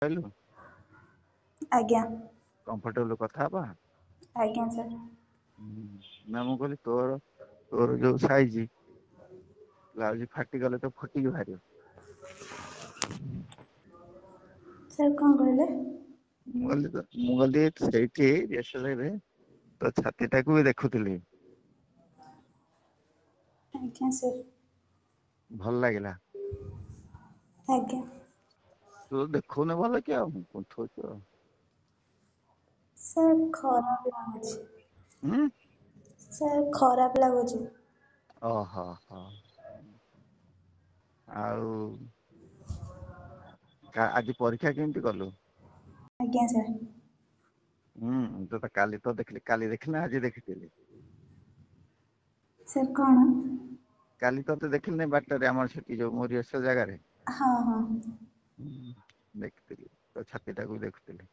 କହିଲୁ ଆଜ୍ଞା କମ୍ଫର୍ଟେବଲ କଥା ହବା। ଆଜ୍ଞା ସାର୍। ନା ମୁଁ କହିଲି ତୋର ଯୋଉ ସାଇଜ ବ୍ଲାଉଜ ଫାଟିଗଲେ ତ ଫୁଟିକି ବାହାରିବ। ସାର୍ କଣ କହିଲେ? ମୁଁ କହିଲି ସେଇଠି ରେ ତୋ ଛାତି ଟାକୁ ବି ଦେଖୁଥିଲି। ଆଜ୍ଞା ସାର୍। ଭଲ ଲାଗିଲା। ଆଜ୍ଞା। ତୁ ଦେଖଉନ ଭଲ କି ଆଉ କୁନ୍ଥଉଛୁ ଆଉ। ସାର୍ ଖରାପ ଲାଗୁଛି। ହୁଁ। ସାର୍ ଖରାପ ଲାଗୁଛି। ଓହୋ ହୋ ଆଉ ଆଜି ପରୀକ୍ଷା କେମିତି କଲୁ? ଆଜ୍ଞା ସାର୍। କାଲି ତ ଦେଖିଲି କାଲି ଦେଖିଲି ନା ଆଜି ଦେଖିଥିଲି? ସାର୍ କଣ? କାଲି ତତେ ଦେଖିଲିନି ବାଟରେ ଆମର ସେଠି ଯୋଉ ମରିସ ଜାଗାରେ। ହଁ ହଁ। ଦେଖିଥିଲି ତ ଛାତି ଟାକୁ ଦେଖୁଥିଲି।